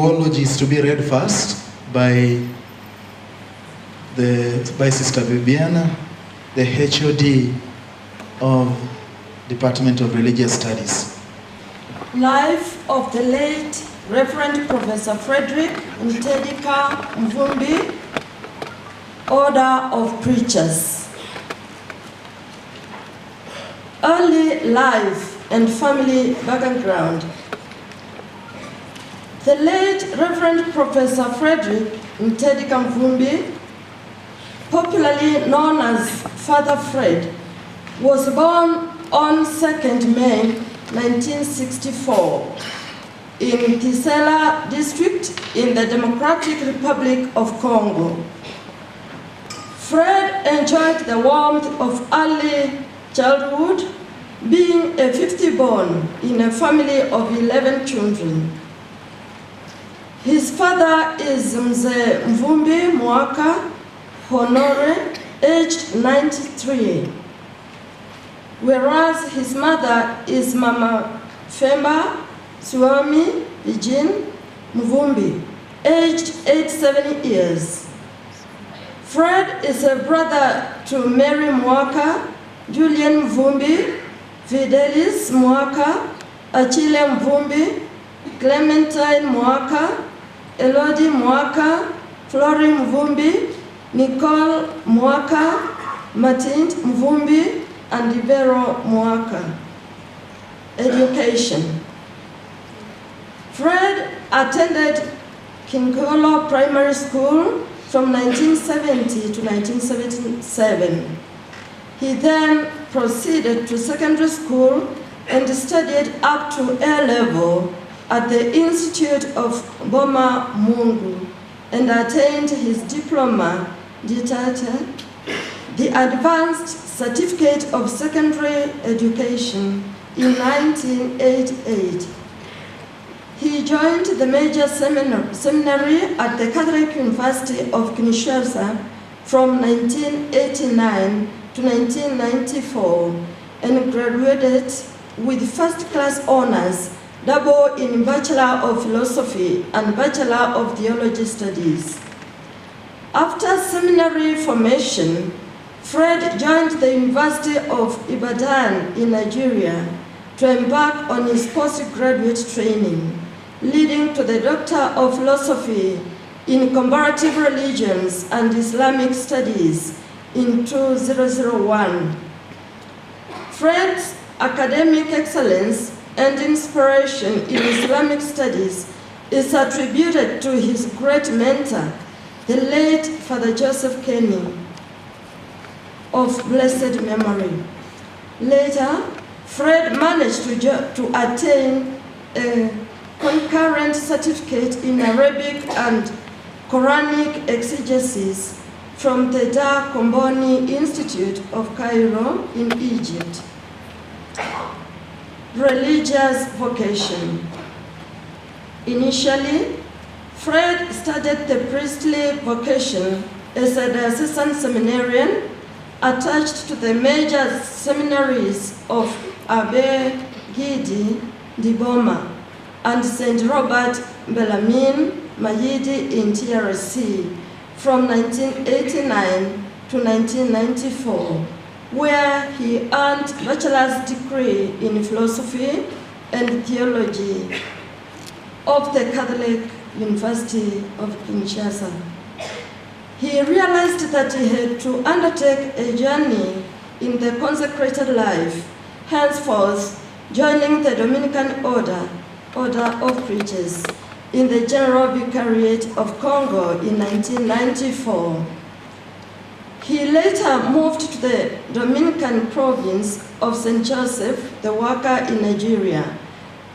Eulogy is to be read first by Sister Viviana, the HOD of Department of Religious Studies. Life of the late Reverend Professor Fredrick Mvumbi, Order of Preachers. Early life and family background. The late Reverend Professor Fredrick Mvumbi, popularly known as Father Fred, was born on 2nd May 1964 in Tisela district in the Democratic Republic of Congo. Fred enjoyed the warmth of early childhood, being a 50th born in a family of 11 children. His father is Mzee Mvumbi Mwaka Honore, aged 93, whereas his mother is Mama Femba Swami Eugene Mvumbi, aged 87 years. Fred is a brother to Mary Mwaka, Julian Mvumbi, Fidelis Mwaka, Achille Mvumbi, Clementine Mwaka, Eulogy Mwaka, Flori Mvumbi, Nicole Mwaka, Martin Mvumbi, and Ibero Mwaka. Education. Fred attended Kinkolo Primary School from 1970 to 1977. He then proceeded to secondary school and studied up to A level at the Institute of Boma Mungu and attained his diploma, the Advanced Certificate of Secondary Education, in 1988. He joined the major seminary at the Catholic University of Kinshasa from 1989 to 1994 and graduated with first-class honors, double in Bachelor of Philosophy and Bachelor of Theology Studies. After seminary formation, Fred joined the University of Ibadan in Nigeria to embark on his postgraduate training, leading to the Doctor of Philosophy in Comparative Religions and Islamic Studies in 2001. Fred's academic excellence and inspiration in Islamic studies is attributed to his great mentor, the late Father Joseph Kenny, of blessed memory. Later, Fred managed to attain a concurrent certificate in Arabic and Quranic exegesis from the Dar Komboni Institute of Cairo in Egypt. Religious vocation. Initially, Fred studied the priestly vocation as an assistant seminarian attached to the major seminaries of Abbé Gidi Diboma and St. Robert Bellarmine Mayidi in TRC from 1989 to 1994, where he earned a bachelor's degree in philosophy and theology of the Catholic University of Kinshasa. He realized that he had to undertake a journey in the consecrated life, henceforth joining the Dominican Order of Preachers in the General Vicariate of Congo in 1994. He later moved to the Dominican province of St. Joseph, the Waka in Nigeria,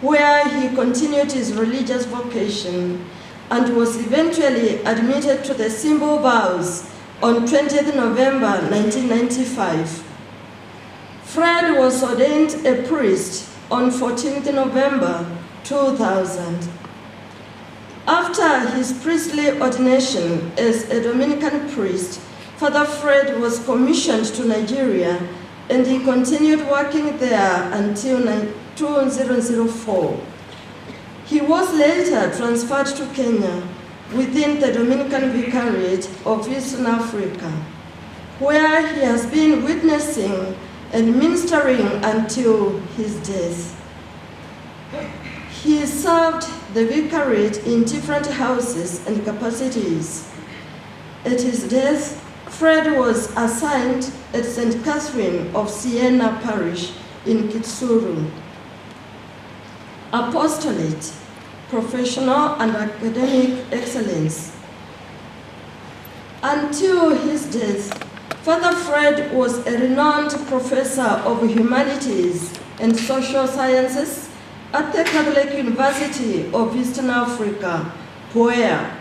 where he continued his religious vocation and was eventually admitted to the Symbol Vows on 20th November 1995. Fred was ordained a priest on 14th November 2000. After his priestly ordination as a Dominican priest, Father Fred was commissioned to Nigeria and he continued working there until 2004. He was later transferred to Kenya within the Dominican Vicariate of Eastern Africa, where he has been witnessing and ministering until his death. He served the vicariate in different houses and capacities. At his death, Fred was assigned at St. Catherine of Siena Parish in Kitsuru. Apostolate, professional and academic excellence. Until his death, Father Fred was a renowned professor of humanities and social sciences at the Catholic University of Eastern Africa, CUEA.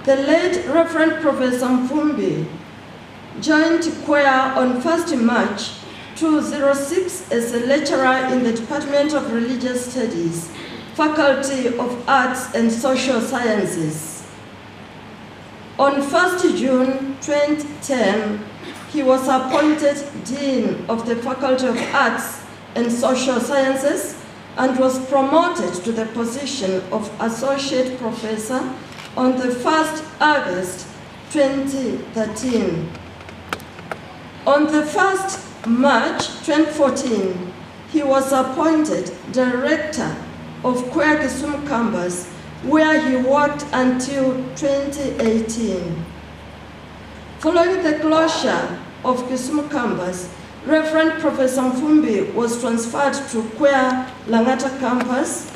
The late Reverend Professor Mvumbi joined CUEA on 1st March 2006 as a lecturer in the Department of Religious Studies, Faculty of Arts and Social Sciences. On 1st June 2010, he was appointed Dean of the Faculty of Arts and Social Sciences and was promoted to the position of Associate Professor on the 1st August 2013. On the 1st March 2014, he was appointed Director of CUEA Kisumu Campus, where he worked until 2018. Following the closure of Kisumu Campus, Reverend Professor Mvumbi was transferred to CUEA Langata Campus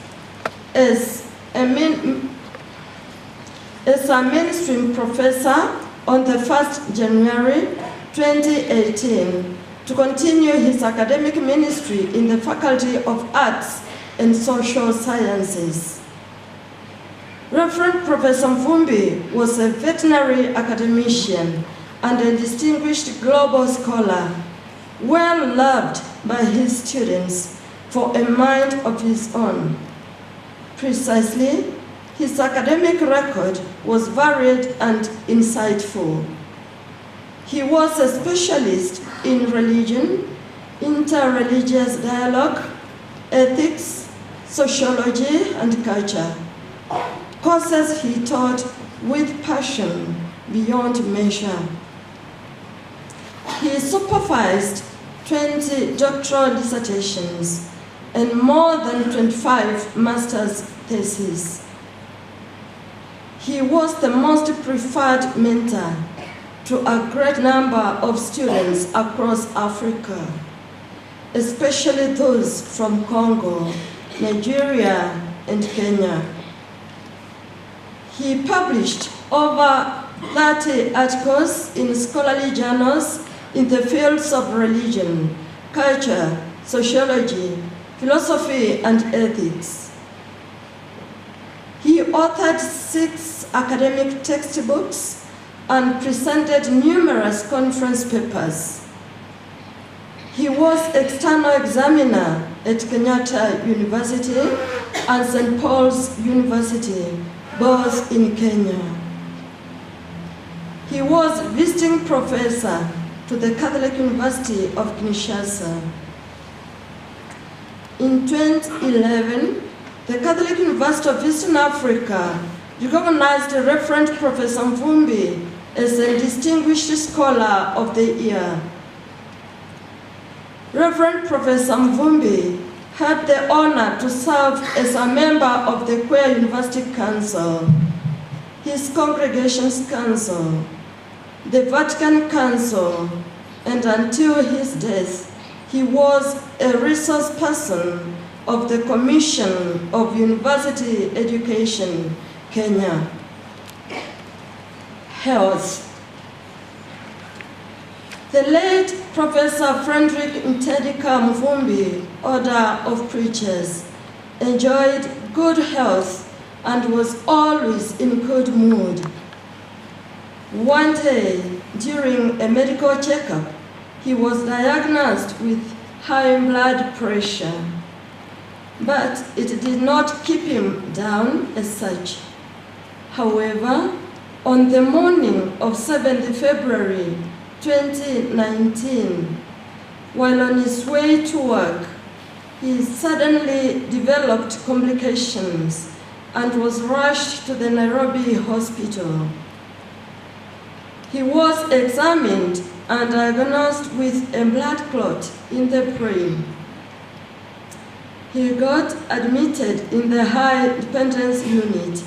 as a mainstream professor on the 1st January 2018 to continue his academic ministry in the Faculty of Arts and Social Sciences. Reverend Professor Mvumbi was a veterinary academician and a distinguished global scholar, well loved by his students for a mind of his own. Precisely, his academic record was varied and insightful. He was a specialist in religion, interreligious dialogue, ethics, sociology, and culture. Courses he taught with passion beyond measure. He supervised 20 doctoral dissertations and more than 25 master's theses. He was the most preferred mentor to a great number of students across Africa, especially those from Congo, Nigeria, and Kenya. He published over 30 articles in scholarly journals in the fields of religion, culture, sociology, philosophy, and ethics. He authored 6 academic textbooks and presented numerous conference papers. He was external examiner at Kenyatta University and St. Paul's University, both in Kenya. He was visiting professor to the Catholic University of Kinshasa. In 2011, the Catholic University of Eastern Africa recognized Reverend Professor Mvumbi as a distinguished scholar of the year. Reverend Professor Mvumbi had the honor to serve as a member of the CUEA University Council, his Congregations Council, the Vatican Council, and until his death, he was a resource person of the Commission of University Education, Kenya. Health. The late Professor Fredrick Mvumbi, Order of Preachers, enjoyed good health and was always in good mood. One day, during a medical checkup, he was diagnosed with high blood pressure, but it did not keep him down as such. However, on the morning of 7th February 2019, while on his way to work, He suddenly developed complications and was rushed to the Nairobi hospital. He was examined and diagnosed with a blood clot in the brain. He got admitted in the high dependence unit,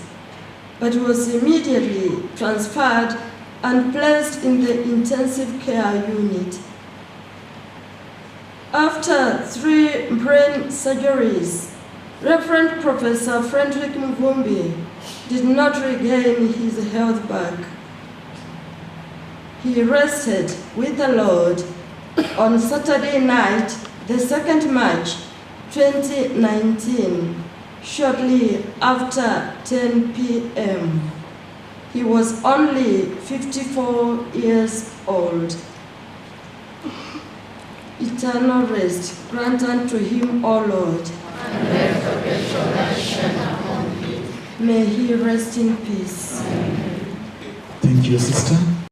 but was immediately transferred and placed in the intensive care unit. After 3 brain surgeries, Reverend Professor Fredrick Mvumbi did not regain his health back. He rested with the Lord on Saturday night, the 2nd March 2019, shortly after 10 p.m. He was only 54 years old. Eternal rest grant unto him, O Lord. And let the resurrection upon him. May he rest in peace. Thank you, sister.